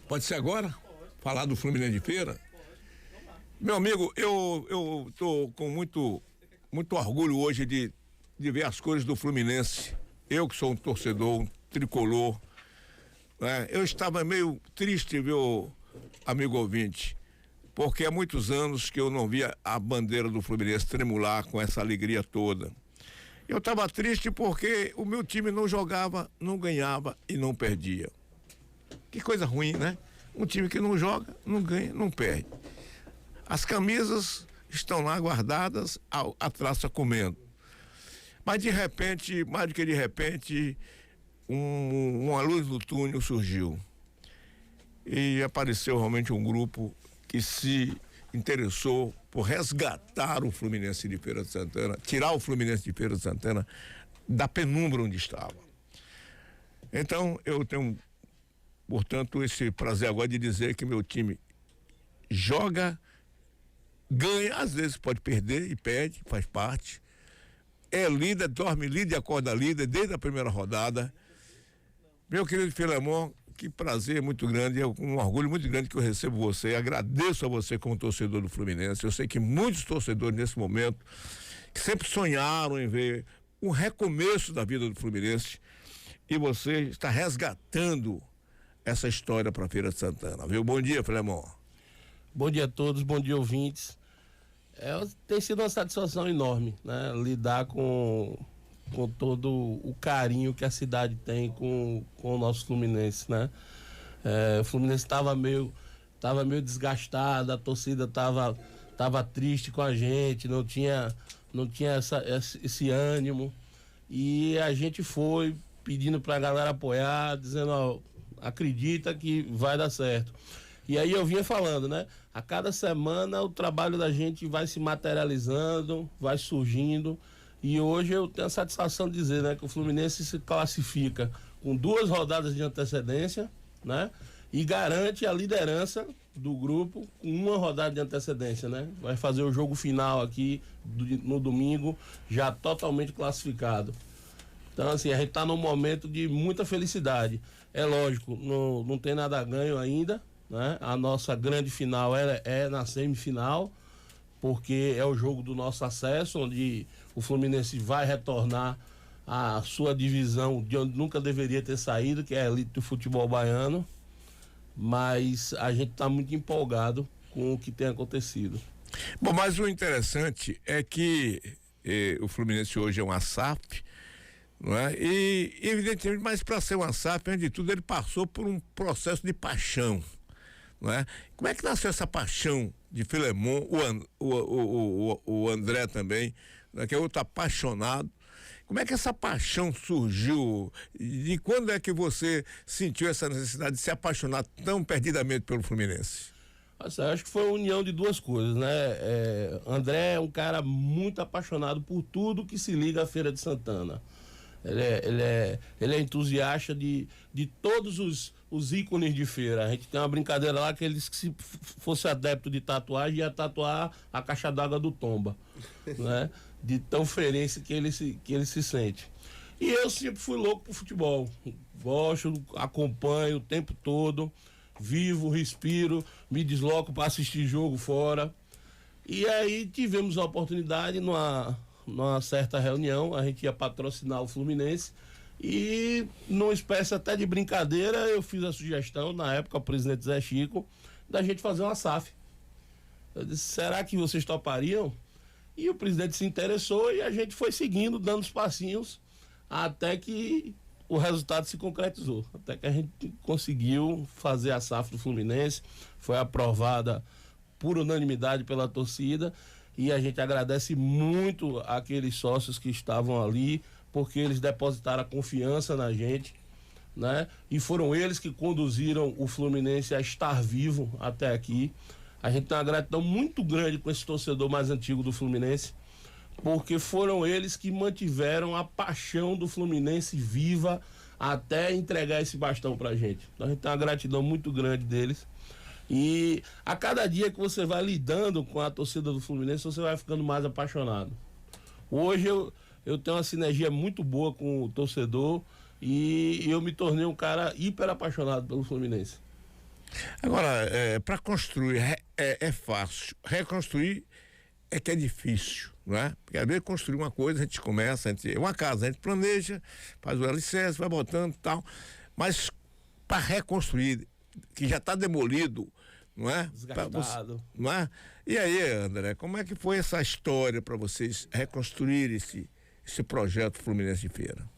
Pode ser agora? Falar do Fluminense de Feira? Meu amigo, eu tô com muito orgulho hoje de ver as cores do Fluminense. Eu que sou um torcedor, um tricolor, né? Eu estava meio triste, viu, amigo ouvinte, porque há muitos anos que eu não via a bandeira do Fluminense tremular com essa alegria toda. Eu estava triste porque o meu time não jogava, não ganhava e não perdia. Que coisa ruim, né? Um time que não joga, não ganha, não perde. As camisas estão lá guardadas, a traça comendo. Mas de repente, mais do que de repente, uma luz no túnel surgiu. E apareceu realmente um grupo que se interessou por resgatar o Fluminense de Feira de Santana, tirar o Fluminense de Feira de Santana da penumbra onde estava. Então, eu tenho, portanto, esse prazer agora de dizer que meu time joga, ganha, às vezes pode perder e perde, faz parte. É líder, dorme líder e acorda líder desde a primeira rodada. Meu querido Filemon, que prazer muito grande, é um orgulho muito grande que eu recebo você, agradeço a você como torcedor do Fluminense. Eu sei que muitos torcedores nesse momento que sempre sonharam em ver um recomeço da vida do Fluminense, e você está resgatando essa história para a Feira de Santana, viu? Bom dia, Filemon. Bom dia a todos, bom dia, ouvintes. Tem sido uma satisfação enorme, né? Lidar com todo o carinho que a cidade tem com o nosso Fluminense, né? O Fluminense estava meio desgastado, a torcida estava triste com a gente, não tinha esse ânimo, e a gente foi pedindo para a galera apoiar, dizendo, ó, acredita que vai dar certo. E aí eu vinha falando, né? A cada semana o trabalho da gente vai se materializando, vai surgindo. E hoje eu tenho a satisfação de dizer, né, que o Fluminense se classifica com 2 rodadas de antecedência, né? E garante a liderança do grupo com 1 rodada de antecedência, né? Vai fazer o jogo final aqui no domingo, já totalmente classificado. Então, assim, a gente está num momento de muita felicidade. É lógico, não tem nada ganho ainda, né? A nossa grande final é na semifinal, porque é o jogo do nosso acesso, onde o Fluminense vai retornar à sua divisão de onde nunca deveria ter saído, que é a elite do futebol baiano. Mas a gente está muito empolgado com o que tem acontecido. Bom, mas o interessante é que o Fluminense hoje é uma SAF, não é? E evidentemente, mas para ser uma SAF, antes de tudo, ele passou por um processo de paixão, não é? Como é que nasceu essa paixão de Filemon, o André também, né, que é outro apaixonado? Como é que essa paixão surgiu? E quando é que você sentiu essa necessidade de se apaixonar tão perdidamente pelo Fluminense? Eu acho que foi a união de 2 coisas, né? André é um cara muito apaixonado por tudo que se liga à Feira de Santana. Ele é entusiasta de todos os ícones de feira. A gente tem uma brincadeira lá que ele, se fosse adepto de tatuagem, ia tatuar a caixa d'água do Tomba, né? De tão feirense que ele se sente. E eu sempre fui louco por futebol. Gosto, acompanho o tempo todo, vivo, respiro, me desloco para assistir jogo fora. E aí tivemos a oportunidade numa certa reunião, a gente ia patrocinar o Fluminense, e numa espécie até de brincadeira eu fiz a sugestão, na época o presidente Zé Chico, da gente fazer uma SAF. Eu disse, será que vocês topariam? E o presidente se interessou e a gente foi seguindo, dando os passinhos, até que o resultado se concretizou, até que a gente conseguiu fazer a SAF do Fluminense, foi aprovada por unanimidade pela torcida. E a gente agradece muito àqueles sócios que estavam ali, porque eles depositaram a confiança na gente, né? E foram eles que conduziram o Fluminense a estar vivo até aqui. A gente tem uma gratidão muito grande com esse torcedor mais antigo do Fluminense, porque foram eles que mantiveram a paixão do Fluminense viva até entregar esse bastão pra gente. Então a gente tem uma gratidão muito grande deles. E a cada dia que você vai lidando com a torcida do Fluminense, você vai ficando mais apaixonado. Hoje eu tenho uma sinergia muito boa com o torcedor e eu me tornei um cara hiper apaixonado pelo Fluminense. Agora, para construir é fácil, reconstruir é que é difícil, não é? Porque às vezes construir uma coisa, a gente começa, uma casa, a gente planeja, faz o alicerce, vai botando e tal, mas para reconstruir, que já está demolido, não é? Desgastado. Não é? E aí, André, como é que foi essa história para vocês reconstruir esse projeto Fluminense de Feira?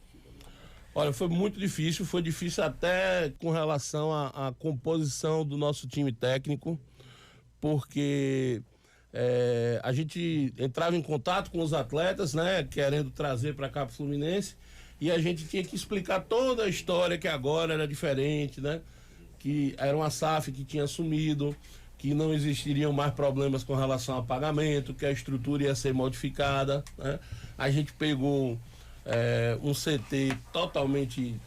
Olha, foi muito difícil, foi difícil até com relação à composição do nosso time técnico, porque a gente entrava em contato com os atletas, né, querendo trazer para cá para o Fluminense, e a gente tinha que explicar toda a história, que agora era diferente, né, que era uma SAF que tinha assumido, que não existiriam mais problemas com relação a pagamento, que a estrutura ia ser modificada, né. A gente pegou um CT totalmente,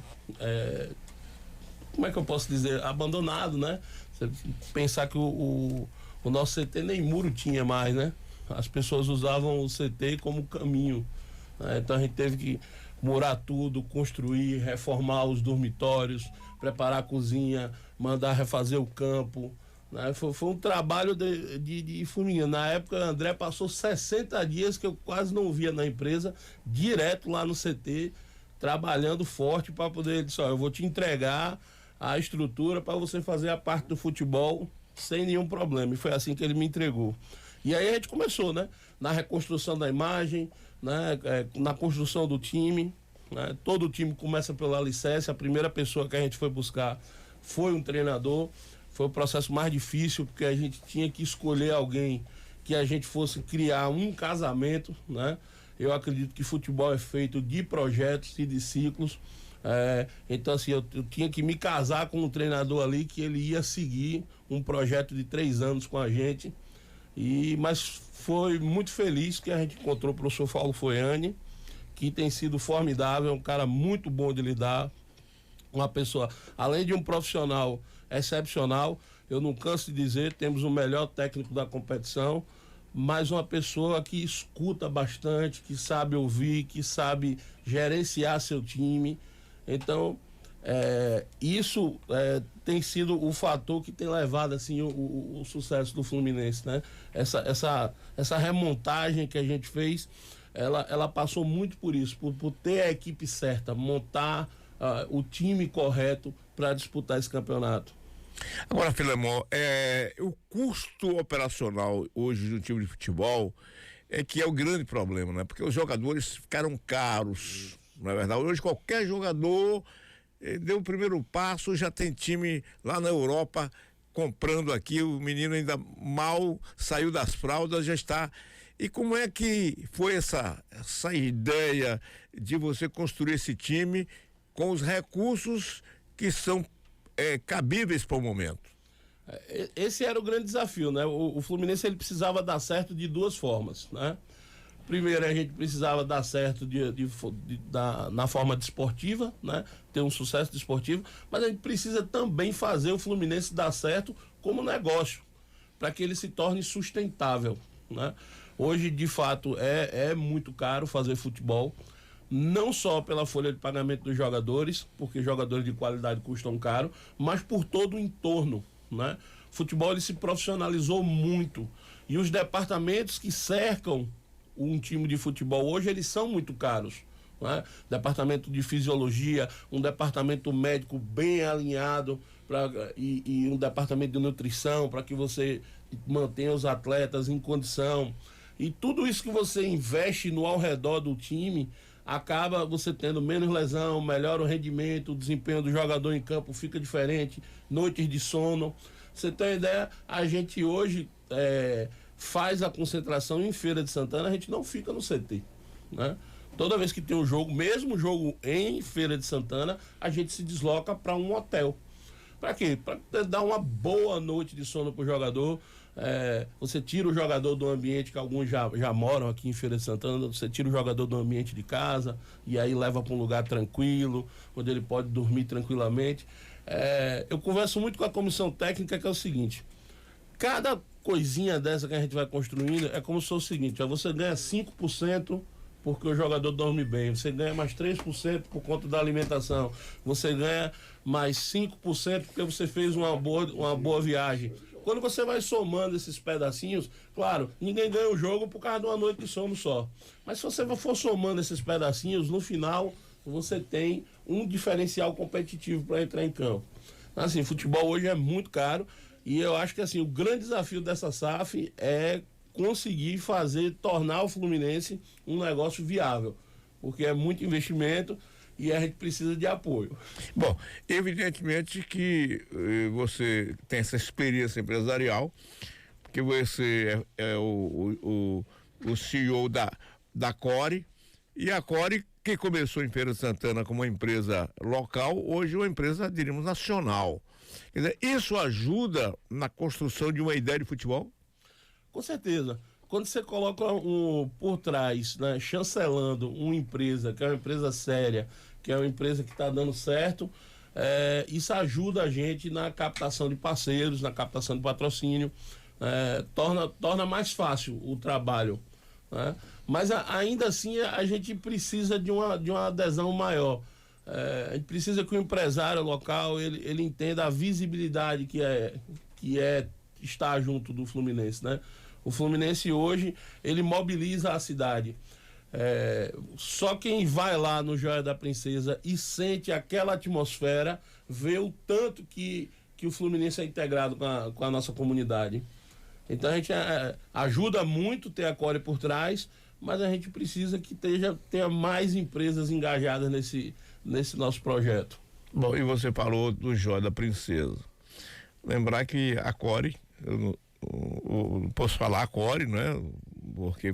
como é que eu posso dizer, abandonado, né? Você pensar que o nosso CT nem muro tinha mais, né? As pessoas usavam o CT como caminho, né? Então a gente teve que murar tudo, construir, reformar os dormitórios, preparar a cozinha, mandar refazer o campo, né? Foi um trabalho de formiguinha. Na época, o André passou 60 dias que eu quase não via na empresa, direto lá no CT, trabalhando forte para poder, ele disse, eu vou te entregar a estrutura para você fazer a parte do futebol sem nenhum problema. E foi assim que ele me entregou. E aí a gente começou, né? Na reconstrução da imagem, né? Na construção do time, né? Todo o time começa pelo alicerce. A primeira pessoa que a gente foi buscar foi um treinador. Foi o processo mais difícil, porque a gente tinha que escolher alguém que a gente fosse criar um casamento, né? Eu acredito que futebol é feito de projetos e de ciclos. Então, assim, eu tinha que me casar com um treinador ali que ele ia seguir um projeto de 3 anos com a gente. Mas foi muito feliz que a gente encontrou o professor Paulo Foiani, que tem sido formidável, um cara muito bom de lidar, uma pessoa, além de um profissional excepcional, eu não canso de dizer, temos o melhor técnico da competição, mas uma pessoa que escuta bastante, que sabe ouvir, que sabe gerenciar seu time. Então, isso tem sido o fator que tem levado assim o sucesso do Fluminense, né? Essa remontagem que a gente fez, ela passou muito por isso, por ter a equipe certa, montar o time correto para disputar esse campeonato. Agora, Filemon, o custo operacional hoje do time de futebol que é o grande problema, né? Porque os jogadores ficaram caros, não é verdade? Hoje qualquer jogador deu o primeiro passo, já tem time lá na Europa comprando aqui, o menino ainda mal saiu das fraldas, já está. E como é que foi essa ideia de você construir esse time com os recursos que são cabíveis para o momento? Esse era o grande desafio, né? O Fluminense ele precisava dar certo de 2 formas, né? Primeiro, a gente precisava dar certo na forma desportiva, né? Ter um sucesso desportivo, mas a gente precisa também fazer o Fluminense dar certo como negócio, para que ele se torne sustentável, né? Hoje, de fato, é muito caro fazer futebol, não só pela folha de pagamento dos jogadores, porque jogadores de qualidade custam caro, mas por todo o entorno, né? O futebol ele se profissionalizou muito e os departamentos que cercam um time de futebol hoje, eles são muito caros, né? Departamento de fisiologia, um departamento médico bem alinhado e um departamento de nutrição para que você mantenha os atletas em condição. E tudo isso que você investe no ao redor do time, acaba você tendo menos lesão, melhora o rendimento, o desempenho do jogador em campo fica diferente, noites de sono. Você tem uma ideia, a gente hoje faz a concentração em Feira de Santana, a gente não fica no CT, né? Toda vez que tem um jogo, mesmo jogo em Feira de Santana, a gente se desloca para um hotel. Para quê? Para dar uma boa noite de sono para o jogador. Você tira o jogador do ambiente, que alguns já moram aqui em Feira de Santana, você tira o jogador do ambiente de casa e aí leva para um lugar tranquilo, onde ele pode dormir tranquilamente. Eu converso muito com a comissão técnica, que é o seguinte: cada coisinha dessa que a gente vai construindo é como se fosse o seguinte: você ganha 5% porque o jogador dorme bem. Você ganha mais 3% por conta da alimentação. Você ganha mais 5% porque você fez uma boa viagem. Quando você vai somando esses pedacinhos, claro, ninguém ganha o jogo por causa de uma noite de sono só. Mas se você for somando esses pedacinhos, no final você tem um diferencial competitivo para entrar em campo. Assim, futebol hoje é muito caro e eu acho que assim, o grande desafio dessa SAF é conseguir tornar o Fluminense um negócio viável, porque é muito investimento e a gente precisa de apoio. Bom, evidentemente que você tem essa experiência empresarial, porque você é o CEO da Core, e a Core, que começou em Feira de Santana como uma empresa local, hoje é uma empresa, diríamos, nacional. Quer dizer, isso ajuda na construção de uma ideia de futebol? Com certeza. Quando você coloca por trás, né, chancelando uma empresa, que é uma empresa séria, que é uma empresa que está dando certo, isso ajuda a gente na captação de parceiros, na captação de patrocínio, torna mais fácil o trabalho, né? Mas ainda assim a gente precisa de uma adesão maior. A gente precisa que o empresário local ele entenda a visibilidade que é estar junto do Fluminense, né? O Fluminense hoje ele mobiliza a cidade. Só quem vai lá no Joia da Princesa e sente aquela atmosfera vê o tanto que o Fluminense é integrado com a nossa comunidade. Então a gente ajuda muito ter a Core por trás, mas a gente precisa que tenha mais empresas engajadas nesse nosso projeto. Bom, e você falou do Joia da Princesa. Lembrar que a Core, eu não posso falar a Core, né? Porque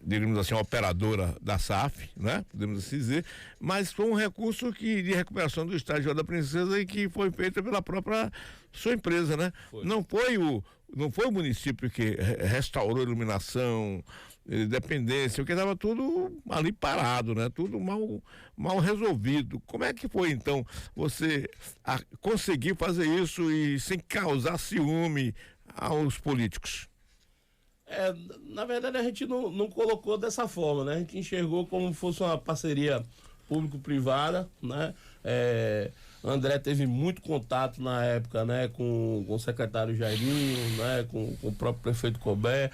diríamos assim, a operadora da SAF, né? Podemos assim dizer, mas foi um recurso de recuperação do estádio Joia da Princesa e que foi feito pela própria sua empresa, né? Foi. Não foi o município que restaurou a iluminação, dependência, porque estava tudo ali parado, né? Tudo mal resolvido. Como é que foi, então, você conseguir fazer isso e sem causar ciúme aos políticos? Na verdade a gente não colocou dessa forma, né? A gente enxergou como fosse uma parceria público-privada, né? André teve muito contato na época, né, com o secretário Jairinho, né, com o próprio prefeito Colbert,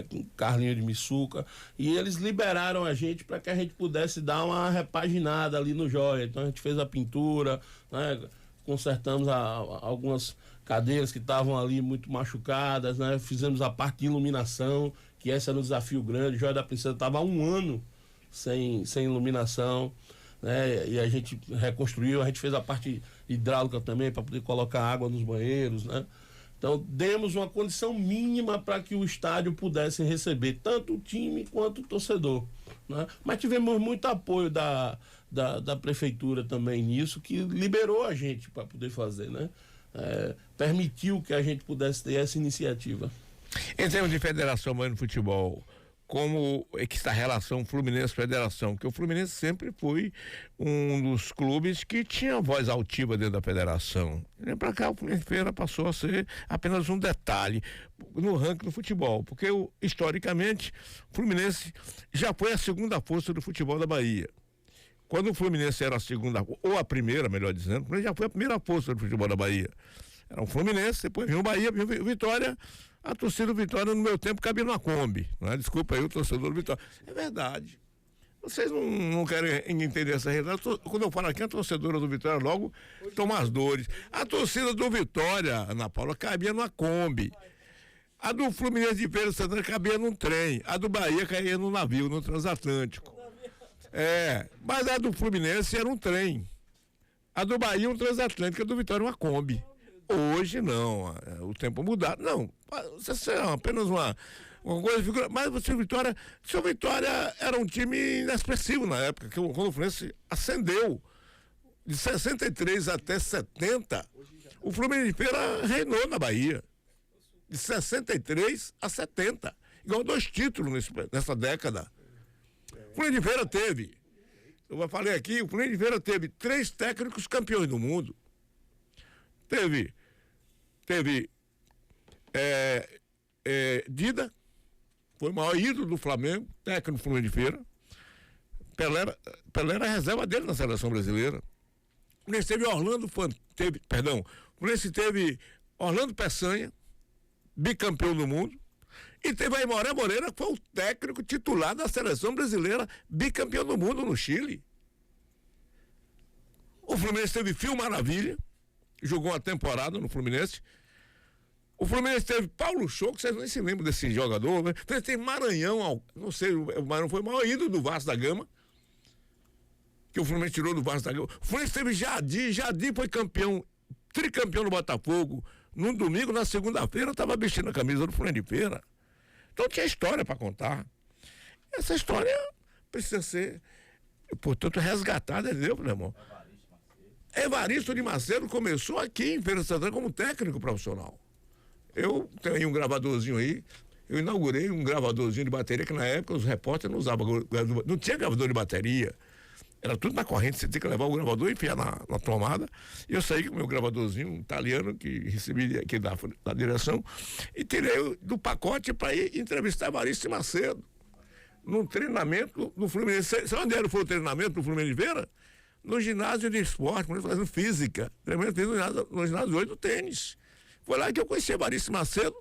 com Carlinho de Missuca, e eles liberaram a gente para que a gente pudesse dar uma repaginada ali no Joia. Então a gente fez a pintura, né, consertamos algumas cadeiras que estavam ali muito machucadas, né, fizemos a parte de iluminação, que esse era um desafio grande. O Joia da Princesa estava há um ano sem iluminação, né? E a gente reconstruiu, a gente fez a parte hidráulica também para poder colocar água nos banheiros, né? Então demos uma condição mínima para que o estádio pudesse receber tanto o time quanto o torcedor, né? Mas tivemos muito apoio da prefeitura também nisso, que liberou a gente para poder fazer, né? Permitiu que a gente pudesse ter essa iniciativa. Em termos de federação humana de futebol, como é que está a relação Fluminense-Federação? Porque o Fluminense sempre foi um dos clubes que tinha voz altiva dentro da federação. E para cá o Fluminense Feira passou a ser apenas um detalhe no ranking do futebol, porque historicamente o Fluminense já foi a segunda força do futebol da Bahia. Quando o Fluminense era a segunda, ou a primeira, melhor dizendo, o Fluminense já foi a primeira força do futebol da Bahia. Era o Fluminense, depois vinha o Bahia, vinha o Vitória. A torcida do Vitória, no meu tempo, cabia numa Kombi. Né? Desculpa aí o torcedor do Vitória. É verdade. Vocês não querem entender essa realidade. Quando eu falo aqui, a torcedora do Vitória logo toma as dores. A torcida do Vitória, Ana Paula, cabia numa Kombi. A do Fluminense de Feira de Santana cabia num trem. A do Bahia caía num navio, no transatlântico. Mas a do Fluminense era um trem. A do Bahia um transatlântico, a do Vitória uma Kombi. Hoje não, o tempo mudado. Não, isso é apenas uma coisa. Mas o seu Vitória era um time inexpressivo na época, quando o Fluminense ascendeu. De 63 até 70, o Fluminense de Feira reinou na Bahia. De 63 a 70. Ganhou 2 títulos nessa década. O Fluminense de Feira teve, eu já falei aqui, o Fluminense de Feira teve 3 técnicos campeões do mundo. Teve Dida, foi o maior ídolo do Flamengo, técnico do Fluminense de Feira. Pelé era a reserva dele na seleção brasileira. O Fluminense teve o Fluminense teve Orlando Peçanha, bicampeão do mundo, e teve Aimoré Moreira, que foi o técnico titular da seleção brasileira, bicampeão do mundo no Chile. O Fluminense teve Fio Maravilha, jogou uma temporada no Fluminense. O Fluminense teve Paulo Show, que vocês nem se lembram desse jogador, né? Tem Maranhão, não sei, o Maranhão foi o maior ídolo do Vasco da Gama, que o Fluminense tirou do Vasco da Gama. O Fluminense teve Jardim foi tricampeão do Botafogo. No domingo, na segunda-feira, eu estava vestindo a camisa do Fluminense de Feira. Então tinha história para contar. Essa história precisa ser, portanto, resgatada, entendeu, meu irmão? Evaristo de Macedo começou aqui em Feira de Santana como técnico profissional. Eu tenho um gravadorzinho aí, eu inaugurei um gravadorzinho de bateria, que na época os repórteres não usavam, não tinha gravador de bateria, era tudo na corrente, você tinha que levar o gravador e enfiar na tomada. E eu saí com o meu gravadorzinho um italiano que recebi aqui da direção e tirei do pacote para ir entrevistar Evaristo de Macedo num treinamento do Fluminense. Sabe onde foi o treinamento do Fluminense de Feira? No ginásio de esporte, fazendo física, treinamento no ginásio 8 do tênis. Foi lá que eu conheci Evaristo Macedo.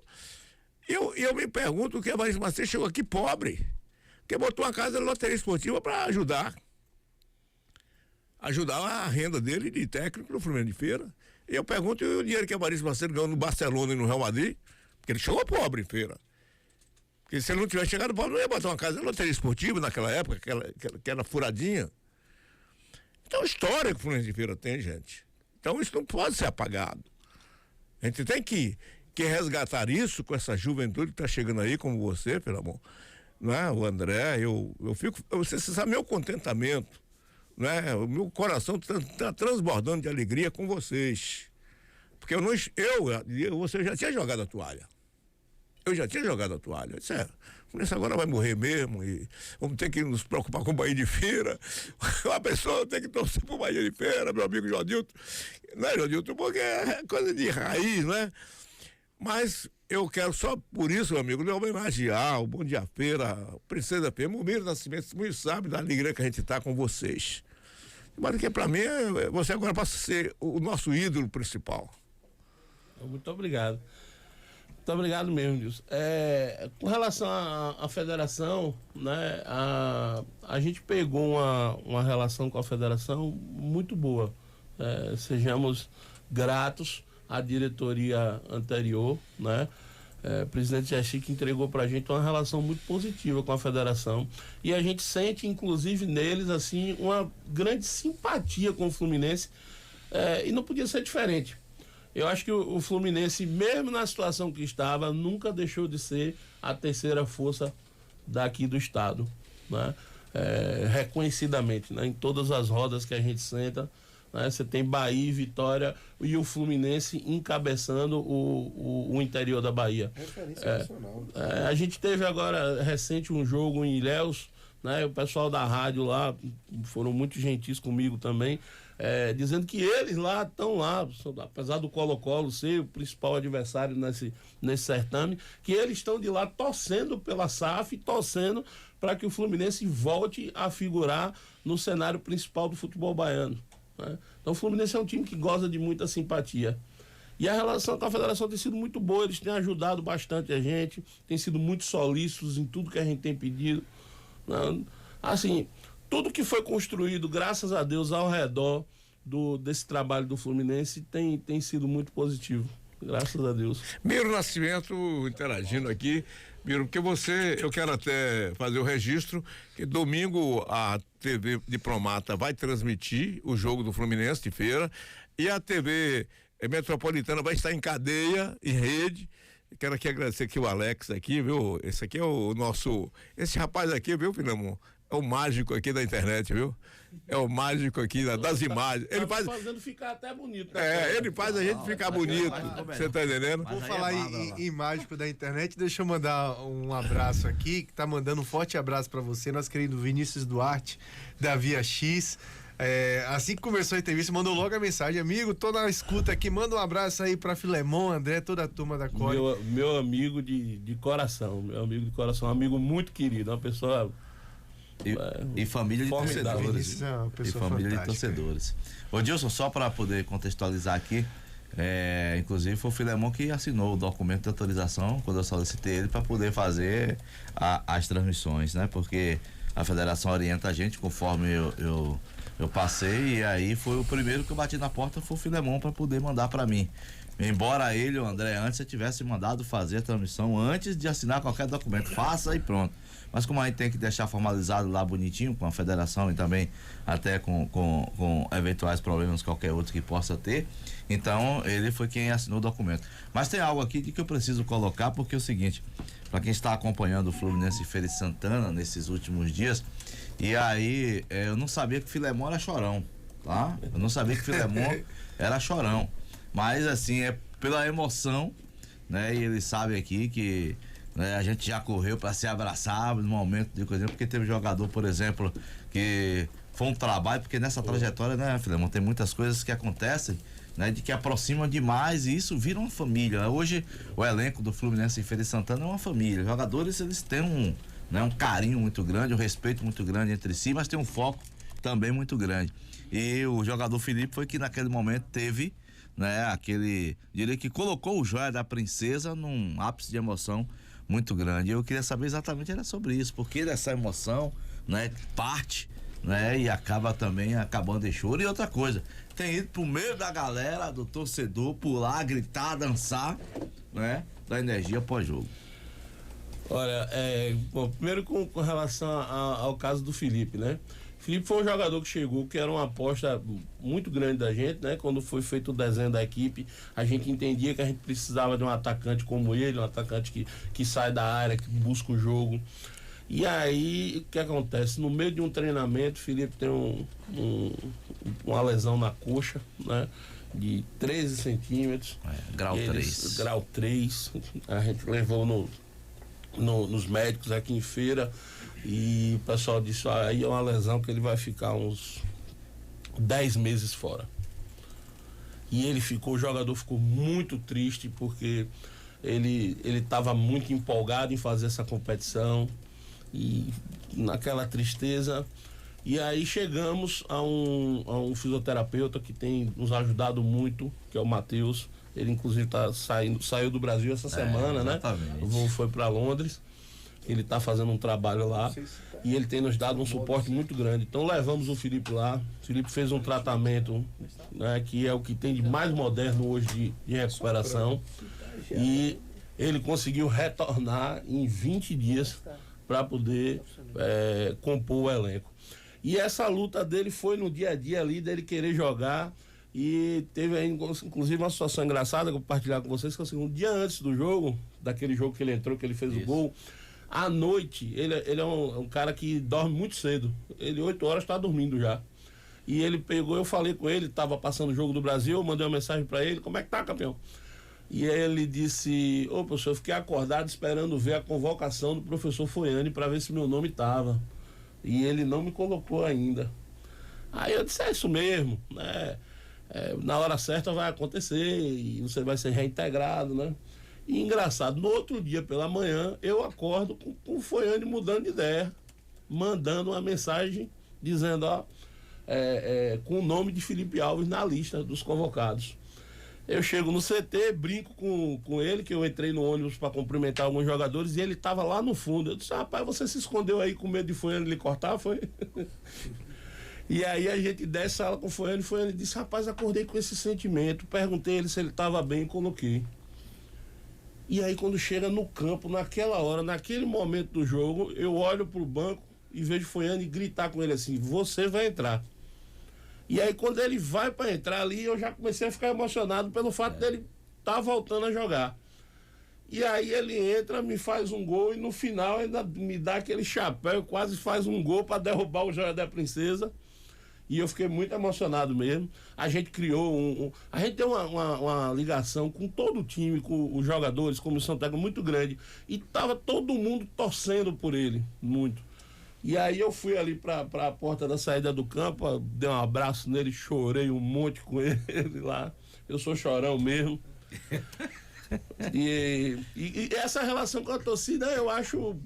E eu me pergunto que Evaristo Macedo chegou aqui pobre, que botou uma casa de loteria esportiva para ajudar a renda dele de técnico no Fluminense de Feira. E eu pergunto o dinheiro que Evaristo Macedo ganhou no Barcelona e no Real Madrid, porque ele chegou pobre em Feira. Porque se ele não tivesse chegado pobre, não ia botar uma casa de loteria esportiva naquela época, que era furadinha. Então, história que o Fluminense de Feira tem, gente. Então, isso não pode ser apagado. A gente tem que resgatar isso com essa juventude que está chegando aí, como você, pelo amor. Não é? O André, você sabe meu contentamento, não é? O meu coração está transbordando de alegria com vocês. Porque você já tinha jogado a toalha. Eu já tinha jogado a toalha. Eu disse, o Fluminense agora vai morrer mesmo e vamos ter que nos preocupar com o Bahia de Feira. Uma pessoa tem que torcer pro Bahia de Feira, meu amigo Jodilton. Não é, Jodilton? Porque é coisa de raiz, né? Mas eu quero só por isso, meu amigo, homenagear o Bom Dia Feira, a Princesa Feira, Mumiro Nascimento, muito sabe da alegria que a gente tá com vocês. Mas que para mim, você agora passa a ser o nosso ídolo principal. Muito obrigado. Muito obrigado mesmo, Nilson. Com relação à federação, né, a gente pegou uma relação com a federação muito boa. Sejamos gratos à diretoria anterior, né? O presidente Jaci que entregou pra gente uma relação muito positiva com a federação. E a gente sente, inclusive, neles, assim, uma grande simpatia com o Fluminense. E não podia ser diferente. Eu acho que o Fluminense, mesmo na situação que estava, nunca deixou de ser a terceira força daqui do estado, né? Reconhecidamente, né? Em todas as rodas que a gente senta, né? Você tem Bahia, Vitória e o Fluminense encabeçando o interior da Bahia. Referência nacional. A gente teve agora recente um jogo em Ilhéus, né? O pessoal da rádio lá foram muito gentis comigo também, dizendo que eles lá estão lá, apesar do Colo-Colo ser o principal adversário nesse certame, que eles estão de lá torcendo pela SAF, torcendo para que o Fluminense volte a figurar no cenário principal do futebol baiano, né? Então o Fluminense é um time que goza de muita simpatia. E a relação com a federação tem sido muito boa, eles têm ajudado bastante a gente, têm sido muito solícitos em tudo que a gente tem pedido. Assim, tudo que foi construído, graças a Deus, ao redor desse trabalho do Fluminense tem sido muito positivo, graças a Deus. Miro Nascimento interagindo aqui. Miro, porque eu quero até fazer o registro que domingo a TV Diplomata vai transmitir o jogo do Fluminense de Feira e a TV Metropolitana vai estar em cadeia, em rede. Quero aqui agradecer aqui o Alex aqui, viu? Esse aqui é o nosso, esse rapaz aqui, viu, Pinamon? É o mágico aqui da internet, viu? É o mágico aqui das imagens. Ele faz fazendo ficar até bonito. Né? Ele faz a gente ficar bonito. Você tá entendendo? Vou falar em mágico da internet, deixa eu mandar um abraço aqui, que tá mandando um forte abraço para você, nosso querido Vinícius Duarte, da Via X. Assim que começou a entrevista, mandou logo a mensagem: amigo, tô na escuta aqui, manda um abraço aí pra Filemon, André, toda a turma da Core. Meu amigo de coração, um amigo muito querido, uma pessoa... E família de torcedores. E família de torcedores. Ô Dilson, só para poder contextualizar aqui, inclusive foi o Filemon que assinou o documento de autorização quando eu solicitei ele para poder fazer as transmissões, né? Porque a federação orienta a gente conforme eu passei, e aí foi o primeiro que eu bati na porta, foi o Filemon para poder mandar para mim. Embora ele, o André, antes eu tivesse mandado fazer a transmissão antes de assinar qualquer documento, faça e pronto. Mas como a gente tem que deixar formalizado lá bonitinho com a federação e também até com eventuais problemas qualquer outro que possa ter, então ele foi quem assinou o documento. Mas tem algo aqui que eu preciso colocar, porque é o seguinte, para quem está acompanhando o Fluminense e Feira de Santana nesses últimos dias, e aí eu não sabia que Filemon era chorão, tá? Eu não sabia que Filemon era chorão, mas assim, é pela emoção, né? E ele sabe aqui que a gente já correu para se abraçar no momento de coisa, porque teve jogador, por exemplo, que foi um trabalho, porque nessa trajetória, né, Filemon, tem muitas coisas que acontecem, né, de que aproximam demais, e isso vira uma família. Hoje o elenco do Fluminense e Feira de Santana é uma família. Os jogadores, eles têm um carinho muito grande, um respeito muito grande entre si, mas tem um foco também muito grande. E o jogador Felipe foi que naquele momento teve, né, diria que colocou o Joia da Princesa num ápice de emoção muito grande. Eu queria saber exatamente era sobre isso, porque dessa emoção, né, parte, né, e acaba também acabando em choro. E outra coisa, tem ido pro meio da galera, do torcedor, pular, gritar, dançar, né, da energia pós-jogo. Olha, bom, primeiro com relação ao caso do Felipe, né? Felipe foi um jogador que chegou, que era uma aposta muito grande da gente, né? Quando foi feito o desenho da equipe, a gente entendia que a gente precisava de um atacante como ele, um atacante que sai da área, que busca o jogo. E aí, o que acontece? No meio de um treinamento, o Felipe tem uma lesão na coxa, né? De 13 centímetros. Grau 3. Grau 3. A gente levou nos médicos aqui em Feira. E o pessoal disse, aí é uma lesão que ele vai ficar uns 10 meses fora. E o jogador ficou muito triste, porque ele estava muito empolgado em fazer essa competição, e naquela tristeza. E aí chegamos a um fisioterapeuta que tem nos ajudado muito, que é o Matheus. Ele inclusive saiu do Brasil essa semana, exatamente, né? O voo foi para Londres. Ele está fazendo um trabalho lá e ele tem nos dado um suporte muito grande. Então levamos o Felipe lá. O Felipe fez um tratamento, né, que é o que tem de mais moderno hoje de recuperação. E ele conseguiu retornar em 20 dias para poder compor o elenco. E essa luta dele foi no dia a dia ali, dele querer jogar. E teve aí, inclusive, uma situação engraçada que eu vou compartilhar com vocês, que é o segundo dia antes do jogo, daquele jogo que ele entrou, que ele fez o gol. À noite, ele é um cara que dorme muito cedo. Ele 8 horas está dormindo já. E ele pegou, eu falei com ele, estava passando o jogo do Brasil, eu mandei uma mensagem para ele: como é que tá, campeão? E ele disse: professor, eu fiquei acordado esperando ver a convocação do professor Foiane para ver se meu nome tava. E ele não me colocou ainda. Aí eu disse: é isso mesmo, né? Na hora certa vai acontecer e você vai ser reintegrado, né? E engraçado, no outro dia pela manhã eu acordo com o Foiane mudando de ideia, mandando uma mensagem dizendo, com o nome de Felipe Alves na lista dos convocados. Eu chego no CT, brinco com ele, que eu entrei no ônibus para cumprimentar alguns jogadores, e ele estava lá no fundo. Eu disse: rapaz, você se escondeu aí com medo de Foiane lhe cortar, foi? E aí a gente desce a sala com o Foiane disse: rapaz, acordei com esse sentimento. Perguntei ele se ele estava bem e coloquei. E aí quando chega no campo, naquela hora, naquele momento do jogo, eu olho pro banco e vejo Foiane gritar com ele assim: você vai entrar. E aí quando ele vai para entrar ali, eu já comecei a ficar emocionado pelo fato dele estar voltando a jogar. E aí ele entra, me faz um gol e no final ainda me dá aquele chapéu, quase faz um gol para derrubar o Joia da Princesa. E eu fiquei muito emocionado mesmo. A gente criou a gente tem uma ligação com todo o time, com os jogadores, comissão técnica muito grande. E tava todo mundo torcendo por ele, muito. E aí eu fui ali para a porta da saída do campo, dei um abraço nele, chorei um monte com ele lá. Eu sou chorão mesmo. E essa relação com a torcida eu acho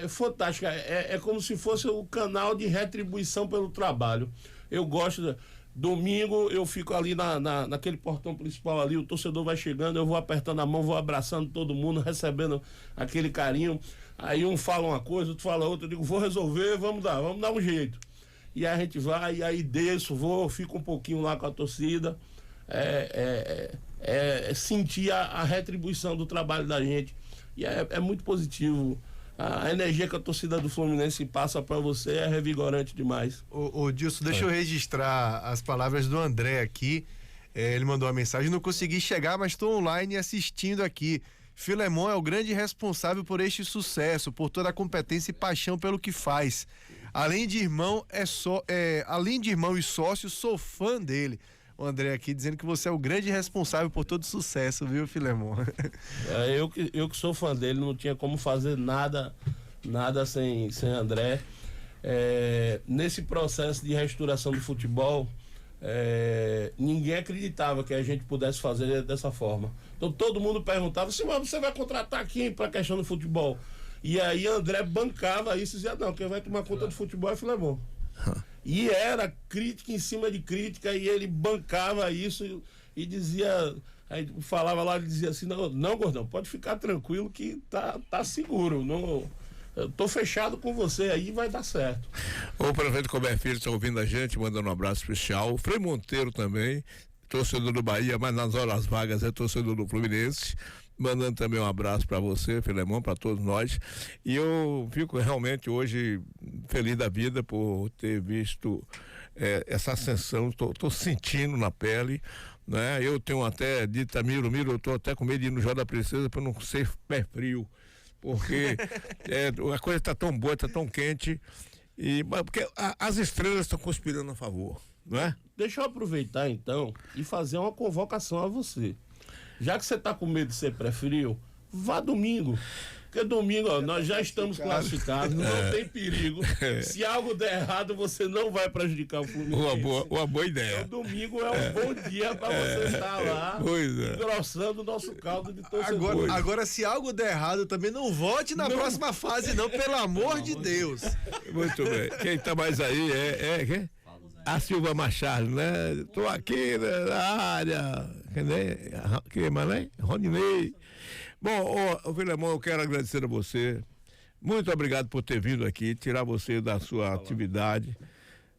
fantástica. É como se fosse o canal de retribuição pelo trabalho. Eu gosto. Domingo eu fico ali naquele portão principal ali, o torcedor vai chegando, eu vou apertando a mão, vou abraçando todo mundo, recebendo aquele carinho. Aí um fala uma coisa, outro fala outra, eu digo, vou resolver, vamos dar um jeito. E aí a gente vai, e aí desço, fico um pouquinho lá com a torcida, sentir a retribuição do trabalho da gente. E é muito positivo. A energia que a torcida do Fluminense passa para você é revigorante demais. Ô Dilson, deixa eu registrar as palavras do André aqui. Ele mandou uma mensagem, não consegui chegar, mas estou online assistindo aqui. Filemon é o grande responsável por este sucesso, por toda a competência e paixão pelo que faz. Além de irmão e sócio, sou fã dele. O André aqui dizendo que você é o grande responsável por todo o sucesso, viu, Filemon? Eu que sou fã dele, não tinha como fazer nada sem André. Nesse processo de restauração do futebol, ninguém acreditava que a gente pudesse fazer dessa forma. Então todo mundo perguntava assim, mas você vai contratar quem para a questão do futebol? E aí André bancava isso e dizia, não, quem vai tomar conta do futebol é Filemon. E era crítica em cima de crítica, e ele bancava isso e dizia, aí falava lá, ele dizia assim, não, Gordão, pode ficar tranquilo que tá seguro, não, eu tô fechado com você, aí vai dar certo. O prefeito Colbert Filho está ouvindo a gente, mandando um abraço especial. O Frei Monteiro também, torcedor do Bahia, mas nas horas vagas é torcedor do Fluminense. Mandando também um abraço para você, Filemon, para todos nós. E eu fico realmente hoje feliz da vida por ter visto essa ascensão. Estou sentindo na pele, né? Eu tenho até dito a Miro, eu estou até com medo de ir no Jogo da Princesa para não ser pé frio, porque a coisa está tão boa, está tão quente, porque as estrelas estão conspirando a favor, não é? Deixa eu aproveitar então e fazer uma convocação a você. Já que você está com medo de ser pré-frio, vá domingo. Porque domingo, nós já estamos classificados, não tem perigo. Se algo der errado, você não vai prejudicar o Fluminense. Uma boa ideia. Então, domingo é um bom dia para você estar lá, engrossando o nosso caldo de torcedor. Agora, se algo der errado, também não vote na próxima fase, não, pelo amor de Deus. Muito bem. Quem está mais aí quem? A Silva Machado, né? Tô aqui na área. Quem mais, né? Rodinei. Bom, Filemon, eu quero agradecer a você. Muito obrigado por ter vindo aqui, tirar você da sua atividade.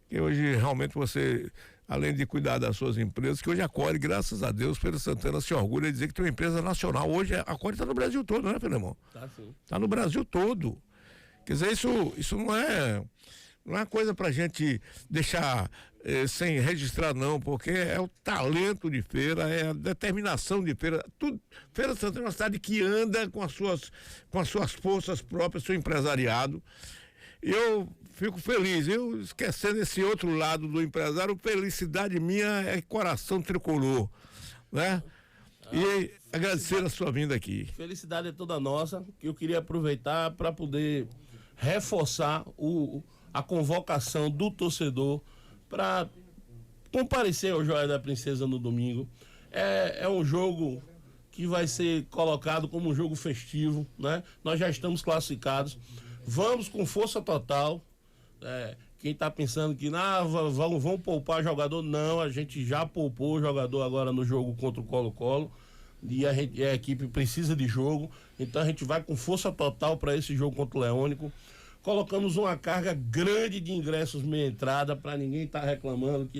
Que hoje realmente você, além de cuidar das suas empresas, que hoje a Core, graças a Deus, Feira Santana se orgulha de dizer que tem uma empresa nacional. Hoje a Core está no Brasil todo, né, Filemon? Tá sim. Está no Brasil todo. Quer dizer, isso não é uma coisa pra gente deixar sem registrar, não, porque é o talento de Feira, é a determinação de Feira. Feira Santana é uma cidade que anda com as suas forças próprias, seu empresariado. E eu fico feliz, eu esquecendo esse outro lado do empresário, felicidade minha é coração tricolor, né? E agradecer a sua vinda aqui. Felicidade é toda nossa, que eu queria aproveitar para poder reforçar a convocação do torcedor para comparecer ao Joia da Princesa no domingo. É um jogo que vai ser colocado como um jogo festivo, né? Nós já estamos classificados, vamos com força total. Quem está pensando que vão poupar jogador, não, a gente já poupou o jogador agora no jogo contra o Colo-Colo, e a equipe precisa de jogo, então a gente vai com força total para esse jogo contra o Leônico. Colocamos uma carga grande de ingressos meia entrada, para ninguém estar reclamando que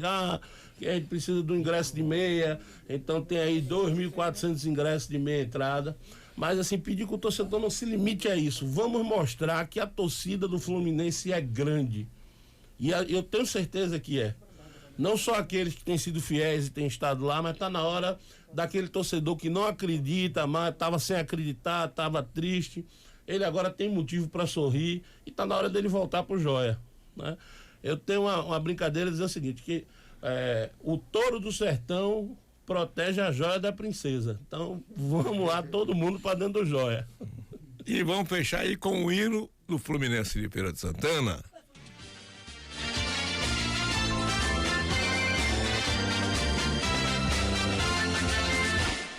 a gente precisa do ingresso de meia, então tem aí 2.400 ingressos de meia entrada. Mas assim, pedir que o torcedor não se limite a isso. Vamos mostrar que a torcida do Fluminense é grande. E eu tenho certeza que é. Não só aqueles que têm sido fiéis e têm estado lá, mas está na hora daquele torcedor que não acredita, mas estava sem acreditar, estava triste. Ele agora tem motivo para sorrir e está na hora dele voltar pro Joia, né? Eu tenho uma brincadeira dizendo o seguinte, que o touro do sertão protege a Joia da Princesa. Então vamos lá, todo mundo para dentro do Joia. E vamos fechar aí com o hino do Fluminense de Feira de Santana.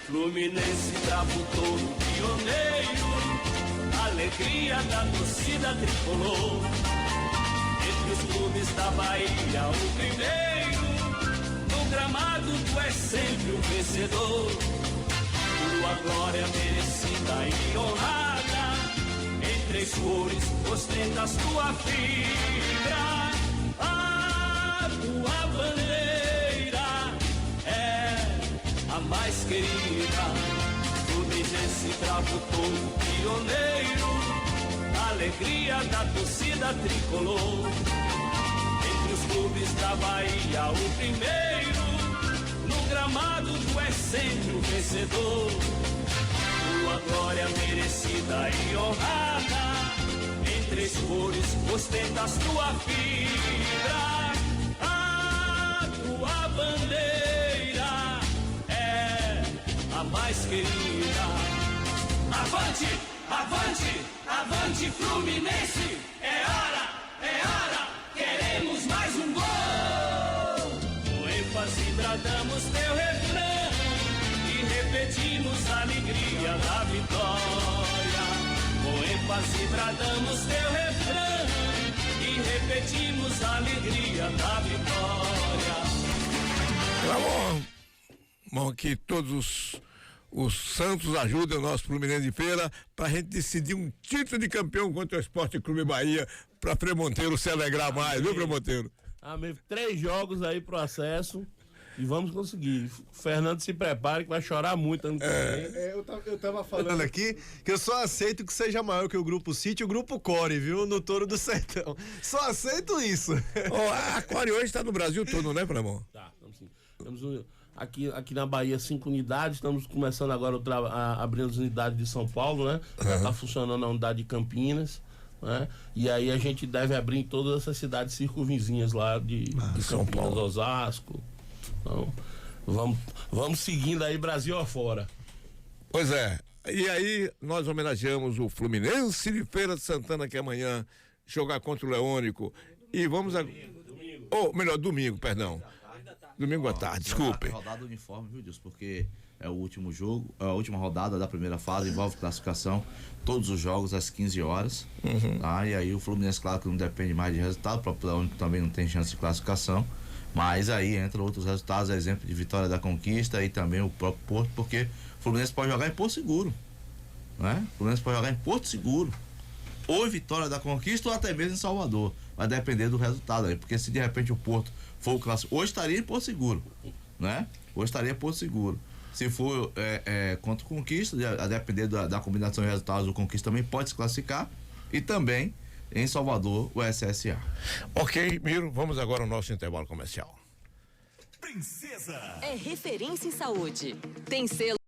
Fluminense bravo, touro, pioneiro, alegria da torcida tricolor. Entre os clubes da Bahia, o primeiro, no gramado tu és sempre o vencedor. Tua glória merecida e honrada, em três cores ostentas tua fibra. A tua bandeira é a mais querida. Fluminense bravo, touro, pioneiro, alegria da torcida tricolor. Entre os clubes da Bahia, o primeiro, no gramado tu és sempre o vencedor. Tua glória merecida e honrada, em três cores ostentas tua fibra. A tua bandeira é a mais querida. Avante, avante, avante Fluminense, é hora, queremos mais um gol. Com ênfase bradamos teu refrão e repetimos a alegria da vitória. Com ênfase bradamos teu refrão e repetimos a alegria da vitória. Bom, que todos os santos ajudem o nosso Fluminense de Feira pra gente decidir um título de campeão contra o Esporte Clube Bahia, pra Fremonteiro se alegrar mais, viu, Fremonteiro? Amém. 3 jogos aí pro acesso e vamos conseguir. O Fernando se prepare que vai chorar muito ano que vem. Eu tava falando aqui que eu só aceito que seja maior que o Grupo City e o Grupo Core, viu? No Touro do Sertão. Só aceito isso. A Core hoje tá no Brasil todo, né, Fremon? Tá, estamos sim. Temos aqui na Bahia 5 unidades, estamos começando agora abrindo as unidades de São Paulo, né? Já tá funcionando a unidade de Campinas, né? E aí a gente deve abrir em todas essas cidades circunvizinhas lá de São Campinas, Paulo. Osasco. Então, vamos seguindo aí Brasil afora. Pois é. E aí nós homenageamos o Fluminense de Feira de Santana, que amanhã jogar contra o Leônico. E vamos domingo, perdão. Domingo à tarde, desculpe. Rodada uniforme, viu, Deus? Porque é o último jogo, a última rodada da primeira fase, envolve classificação, todos os jogos às 15 horas. Tá? E aí o Fluminense, claro que não depende mais de resultado, o próprio Leônico também não tem chance de classificação. Mas aí entra outros resultados, exemplo de Vitória da Conquista e também o próprio Porto, porque o Fluminense pode jogar em Porto Seguro, né? O Fluminense pode jogar em Porto Seguro, ou em Vitória da Conquista, ou até mesmo em Salvador. Vai depender do resultado aí, porque se de repente o Porto for o clássico, hoje estaria em Porto Seguro, né? Hoje estaria em Porto Seguro. Se for contra o Conquista, a depender da combinação de resultados, o Conquista também pode se classificar, e também em Salvador, o SSA. Ok, Miro, vamos agora ao nosso intervalo comercial. Princesa é referência em saúde. Tem selo